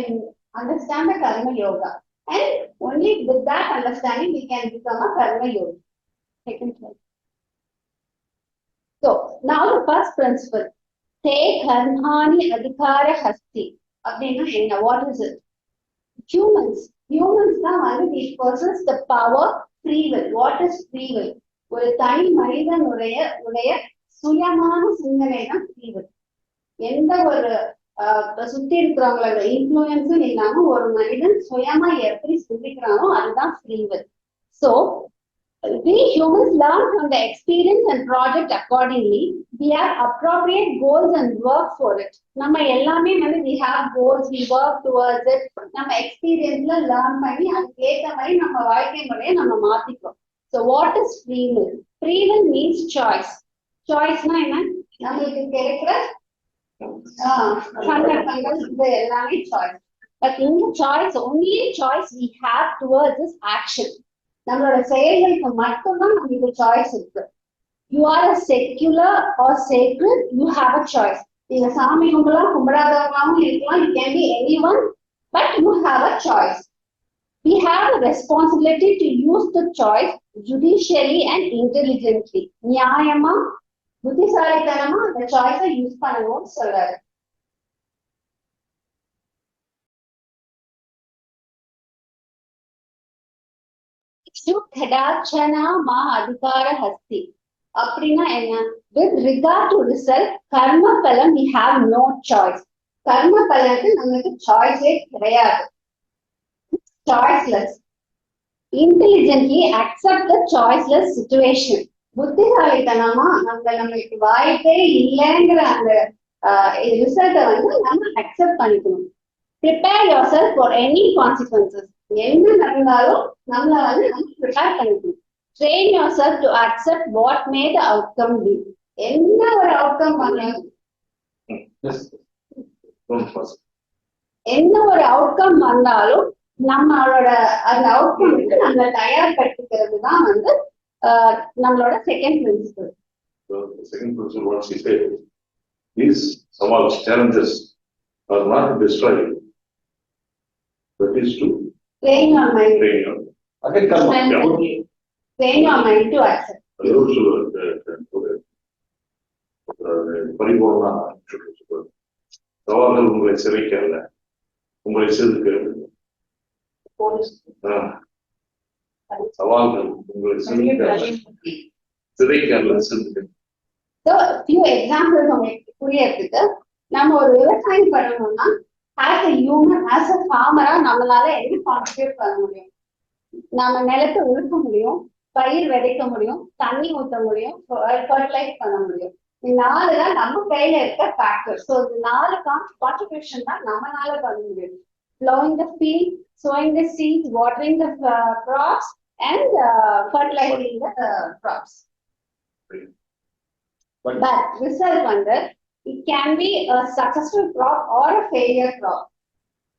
understand the karma yoga, and only with that understanding we can become a karma yogi. Second slide. So now the first principle, te karmani adhikara hasti. அப்படின்னா என்ன? What is it? Humans தான் வந்து we possess the power free will. What is free will? ஒரு தனி மனிதனுடைய சுயமான சிந்தனை தான் free will. எந்த ஒரு சுத்தி இருக்கிறவங்களோட இன்ஃபுளுன்ஸும் இல்லாம ஒரு மனிதன் சுயமா எப்படி சிந்திக்கிறானோ அதுதான் free will. So we humans learn from the experience and project accordingly. We have appropriate goals and work for it. நம்ம எல்லாமே வந்து we have goals, we work towards it. நம்ம எக்ஸ்பீரியன்ஸ்ல லேர்ன் பண்ணி அதுக்கு ஏற்ற மாதிரி நம்ம வாழ்க்கை முறையை நம்ம மாத்திக்கிறோம். So what is free will? Free will means choice. Choiceனா என்ன? நம்மளுக்கு கிடைக்கிற சந்தர்ப்பங்கள் இது எல்லாமே choice. But இந்த choice, only choice we have towards this action. நம்மளோட செயல்களுக்கு மட்டும்தான் நமக்கு சாய்ஸ் இருக்கு. You are a secular or sacred, you have a choice. நீங்க சாமி கும்பலாம் கும்பிடாதவங்களாவும் இருக்கலாம், you can be anyone, but you have a choice. We have a responsibility to use the choice judicially and intelligently. நியாயமா புத்திசாலித்தனமா அந்த சாய்ஸை use பண்ணணும்னு சொல்றாரு. கடா மா அதிகார ஹஸ்தி அப்படின்னா என்ன? With regard to result, கர்ம பலம் we have no choice. கர்ம பலனுக்கு நமக்கு சாய்ஸே கிடையாது. Choiceless. Intelligently accept the choiceless situation. புத்திசாலித்தனமா நம்மளுக்கு வாய்ப்பே இல்லைங்கிற அந்த ரிசல்ட்டை வந்து நம்ம அக்செப்ட் பண்ணிக்கணும். Prepare yourself for any consequences. என்ன நடந்தாலும் நம்மள வந்து நம்ம ப்ரிப்பேர் பண்ணிக்கணும். Train yourself to accept what may the outcome be. என்ன ஒரு அவுட்கம் வந்தாலும் நம்மளோட அந்த அவுட்கம்க்கு நம்ம தயார்படுத்திக்கிறது தான் வந்து நம்மளோட second principle. The second principle what she said is some of the challenges are not to destroy you, but is to train your mind. Again, karma. Train your mind to accept. பரிபூர்ண சவால்கள் உங்களை சிறைக்கல்ல, உங்களை செதுக்கிறது. சவால்கள் உங்களை சிறைக்கல்ல செதுக்கிறது. So few examples உங்களுக்கு புரியறதுக்கு, நம்ம ஒரு விவசாயம் பண்ணணும்னா as a human, as a farmer, நம்மளால என்ன கான்ட்ரிபியூட் பண்ண முடியும்? நம்ம நிலத்தை உழுக்க முடியும், பயிர் விதைக்க முடியும், தண்ணி ஊற்ற முடியும், ஃபர்டிலைஸ் பண்ண முடியும். இந்த 4 தான் நம்ம கையில இருக்க ஃபேக்டர். ஸோ இந்த 4 கான்ட்ரிபியூஷன் தான் நம்மளால பண்ண முடியும். Plowing the field, sowing the seeds, watering the crops, and fertilizing the crops. But result வந்து it can be a successful crop or a failure crop.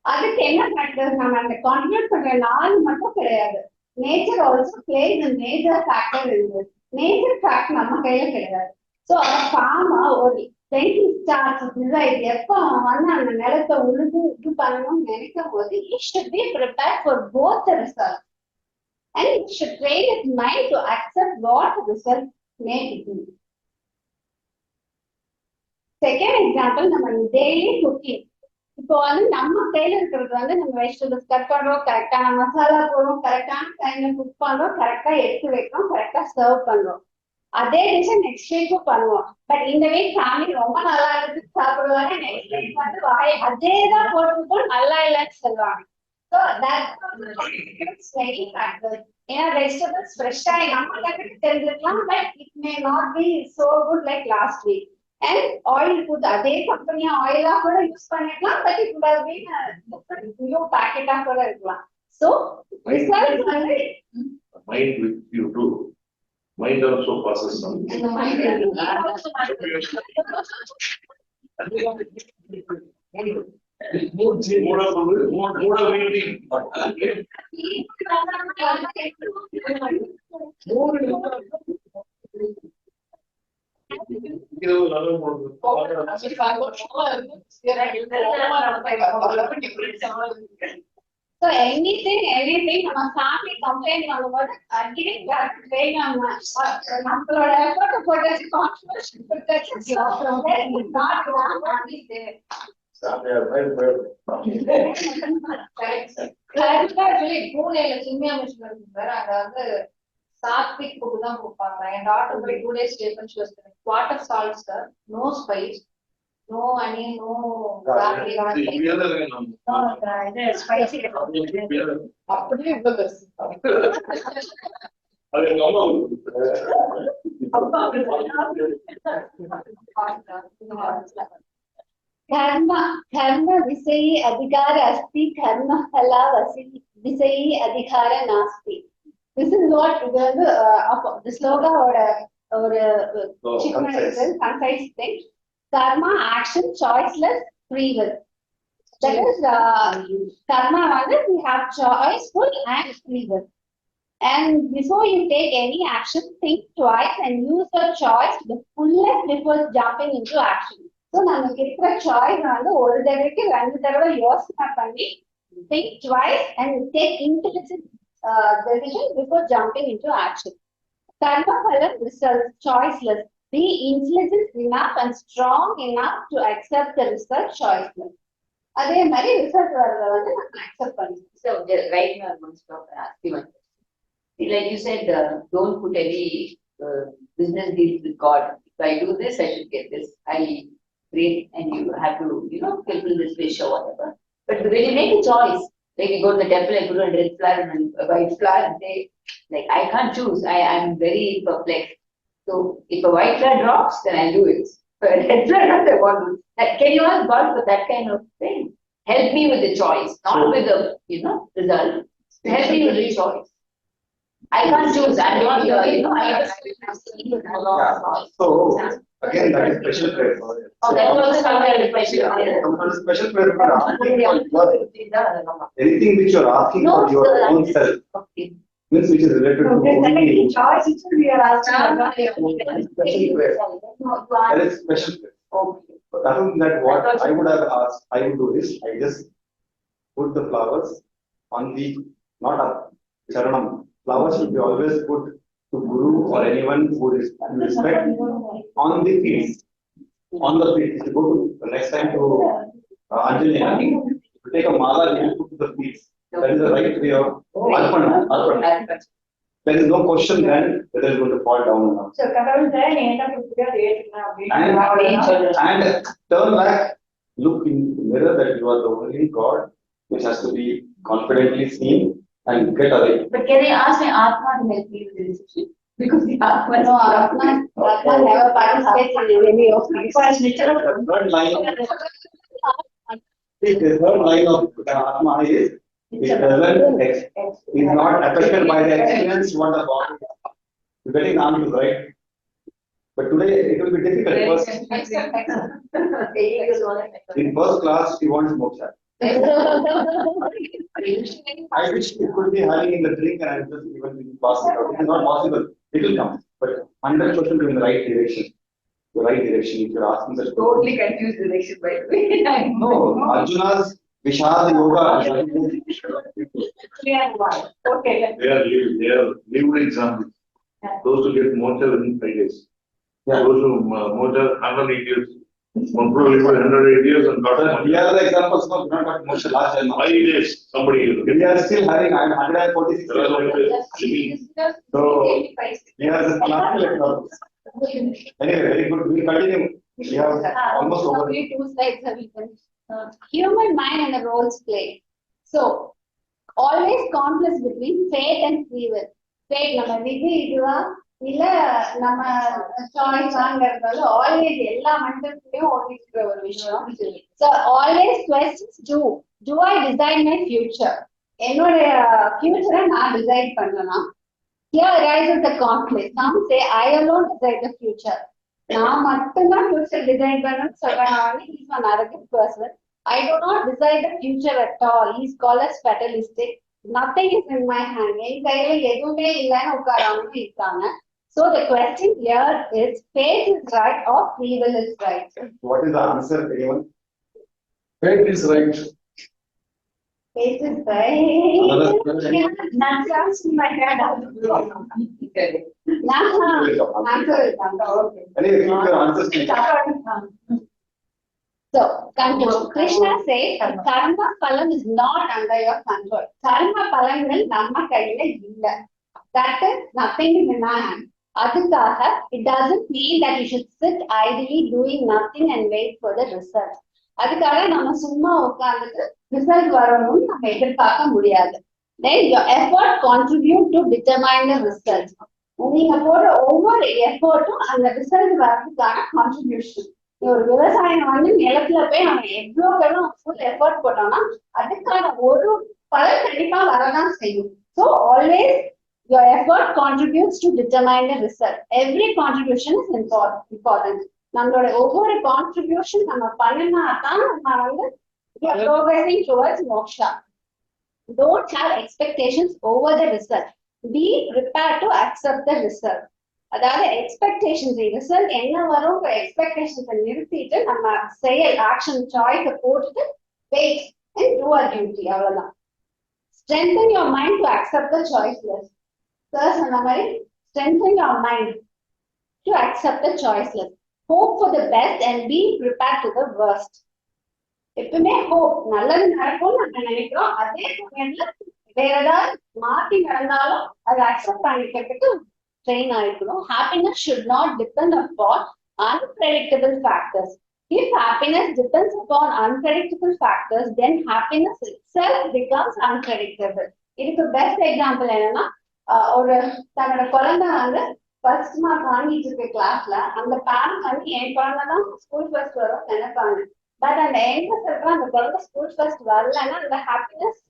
அதுக்கு என்ன ஃபேக்டர்? நம்ம அந்த கான்ட்ரிபியூட் பண்ற 4 மட்டும் கிடையாது. Nature also place a major factor in this. Nature fact நம்ம கையில கிடையாது. ஸோ ஃபார்மர் ஒரு when he starts decide எப்போ அவன் வந்து அந்த நிலத்தை உழுது இது பண்ணணும்னு நினைக்கும் போது he should be prepared for both the results, and he should train his mind to accept what the result may be. Second example, நம்ம டெய்லி குக்கிங். இப்போ வந்து நம்ம கையில இருக்கிறது வந்து நம்ம வெஜிடபிள்ஸ் கட் பண்றோம், கரெக்டான மசாலா போடுறோம், கரெக்டான டைம்ல குக் பண்றோம், கரெக்டா எடுத்து வைக்கிறோம், கரெக்டா சர்வ் பண்றோம். அதே டிஷ் நெக்ஸ்ட் வீக்கும் பண்ணுவோம். பட் இந்த வீக் ஃபேமிலி ரொம்ப நல்லா இருக்கு சாப்பிடுவாங்க. நெக்ஸ்ட் வீக் வந்து வாய் அதே தான் போட்டு நல்லா இல்லைன்னு சொல்லுவாங்க. So that's very factor. ஏன்னா வெஜிடபிள்ஸ் ஃப்ரெஷ்ஷா நம்ம கரெக்ட் தெரிஞ்சிருக்கலாம், but it may not be so good like last week. And oil food அதே கம்பெனியா ஆயிலா கூட யூஸ் பண்ணிக்கலாம், but it would have been different new பேக்கெட்டா கூட இருக்கலாம். ஸோ ரிசல்ட் வந்து Mind with you too. Mind also passes some. So anything, நம்ம family complaint பண்ணும்போது again that way நம்மளோட effort போட்டு contribution கொடுத்தாச்சு. Not only there. பூனேல சிம்மியா மிஷன் இருக்கு சார். அங்க வந்து சாத்விக் ஃபுட் தான் கொடுப்பாங்க. என் டாக்டர் போய் 2 days ஸ்டே பண்ணி water salt sir, no spice, no onion, no garlic. அப்படியே कर्म विषयी अधिकार अस्ति, कर्म फला विषयी अधिकार नास्ति. This is what the slogan or concise thing. Karma, action, choiceless, free will. That is karma. We have choiceful and free will. And before you take any action, think twice and use your choice to the fullest before jumping into action. So, நமக்கு இருக்கிற choice வந்து ஒரு தடவைக்கு 2 தடவை யோசனை பண்ணி think twice and take intelligent decision before jumping into action. Karma phalam results choiceless. Be intelligent enough and strong enough to accept the result choiceless. அதே மாதிரி ரிசல்ட் வரத வந்து நம்ம அக்செப்ட் பண்ணிக்கணும். So right now I want to stop and ask you one question. Like you said, don't put any business deals with God. If I do this, I should get this. I pray and you have to, fulfill this wish or whatever. But when you make a choice, like you go to the temple and put a red flower and a white flower and say, like, I can't choose. I'm very perplexed. So if a white flower drops, then I'll do it. But a red flower drops, I won't do it. Can you ask God for that kind of thing? Help me with the choice, not with the, result. Help me with the choice. I can't choose. I'm not, So again, that is special prayer. Oh, that was a special prayer. Special prayer for anything which you are asking for your own self. Okay. Means which is related to only Choice, we are asking. special prayer. That is special prayer. Okay. But other than that, what I would have asked, I would do is, I just put the flowers on the, not up, charanam. Flowers should be always put to Guru or anyone who is respect on the feet. On the feet. If you go to the next time to Anjali, you take a mala and you put to the feet. That is the right way of arpana. There is no question then whether it's going to fall down or not. So, கடவுள் தான் என்ன கொடுத்துட்டு And turn back, look in the mirror that you are the only God which has to be confidently seen and get away. But can I ask my Atma to help me with the decision? Because the Atma is Atma never participates in any of these. The third line of the Atma is, it doesn't, is not affected by the experience what the body is. You're getting the answer right. But today it will be difficult because in first class he wants moksha. I wish it could be having in the drink and I just even pass it out. It is not possible. It will come, but 100% in the right direction. The right direction. If you're asking such totally confused direction by the way. No, Arjuna's Vishad Yoga. Okay. They are lived examples. Those who get moksha within 5 days. Yeah. Those who moksha 108 years, One crore lived for 108 years and got money. We are the examples of not got motion last time. 5 days, somebody will get. We are still having, I'm 146 There are years no old. ways living. So, we are the classical examples. Anyway, very good. We continue. We have almost over. Only 2 slides have been finished. Human mind and the roles played. So, always conflict between fate and free will. Fate, நம்ம விதி இதுவா இல்ல நம்ம choice ஆங்கிறது always எல்லா மனிதர்களையும் ஓடிக்கிற ஒரு விஷயம். So always questions do I decide my future? என்னுடைய ஃபியூச்சரை நான் டிசைட் பண்ணலாம். Here arises the conflict. Some say I alone decide the future. நான் மட்டும்தான் ஃபியூச்சர் டிசைட் பண்ணணும்னு சொல்றாங்க. He's an arrogant person. I do not decide the future at all. He's called as fatalistic. Nothing is in my hand. என் கையில எதுவுமே இல்லைன்னு உட்காராம இருக்காங்க. So the question here is fate is right or free will is right? What is the answer, anyone? Fate is right. Fate is right. That's just my head. Answer is okay. Anyway, keep your answers to me. So, conclusion. Krishna says, karma phalam is not under your control. Karma phalangal namma kaiyila illa. That is nothing is in our hand. அதுக்காக it doesn't mean that you should sit idly doing nothing and wait for the result. அதுக்காக நம்ம சும்மா உட்கார்ந்துட்டு result வரணும்னு நம்ம எதிர்பார்க்க முடியாது. Then your effort contribute to determine the result. நீங்க போடுற ஒவ்வொரு எஃபர்ட்டும் அந்த ரிசல்ட் வர்றதுக்கான கான்ட்ரிபியூஷன். ஒரு விவசாயம் வந்து நிலத்துல போய் நம்ம எவ்வளவு ஃபுல் எஃபர்ட் போட்டோம்னா அதுக்கான ஒரு பலன் கண்டிப்பா வரதான் செய்யும். So always your effort contributes to determine the result. Every contribution is important. நம்மளோட ஒவ்வொரு கான்ட்ரிபியூஷன் நம்ம பண்ணினா தான் நம்ம வந்து progressing towards moksha. Don't have expectations over the result. Be prepared to accept the result. அதாவது எக்ஸ்பெக்டேஷன்ஸ் ரிசல்ட் என்ன வரும் எக்ஸ்பெக்டேஷன்ஸ் நிறுத்திட்டு நம்ம செயல் ஆக்ஷன் சாய்ஸ போட்டுட்டு wait and do our duty அவ்வளவுதான். Strengthen your mind to accept the choiceless. Sir சொன்ன மாதிரி strengthen your mind to accept the choiceless. Hope for the best and be prepared to the worst. எப்பவுமே hope நல்லது நடக்கும்னு நம்ம நினைக்கிறோம். அதே சமயத்துல வேற ஏதாவது மாத்தி நடந்தாலும் அதை அக்செப்ட் பண்ணிக்கிறதுக்கு train ஆயிருக்கணும். Happiness should not depend upon unpredictable factors. If happiness depends upon unpredictable factors, then happiness itself becomes unpredictable. இதுக்கு பெஸ்ட் எக்ஸாம்பிள் என்னன்னா ஒரு தன்னோட குழந்தை வந்து ஃபர்ஸ்ட் மார்க் வாங்கிட்டு இருக்க கிளாஸ்ல அந்த பேரண்ட் வந்து என் குழந்தை தான் ஸ்கூல் ஃபர்ஸ்ட் வரும் நினைப்பாங்க. பட் அந்த எங்க சொல்ற அந்த குழந்தை ஸ்கூல் ஃபர்ஸ்ட் வரலன்னா அந்த ஹாப்பினஸ்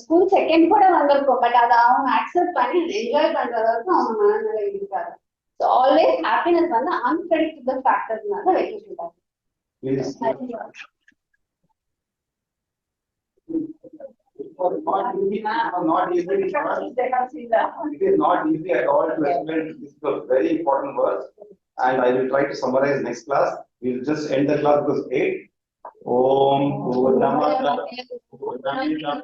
ஸ்கூல் செகண்ட் கூட வந்திருக்கும். பட் அதை அவங்க அக்செப்ட் பண்ணி என்ஜாய் பண்ற வரைக்கும் அவங்க மனநிலை இருக்காது. ஸோ ஆல்வேஸ் ஹாப்பினஸ் வந்து அன்பிரெடிக்டபிள் ஃபேக்டர்ஸ்னால வைக்கிறாங்க. Not easy. It is not easy at all to explain this very important words, and I will try to summarize next class. We will just end the class because 8. Om Purnamada Purnamidam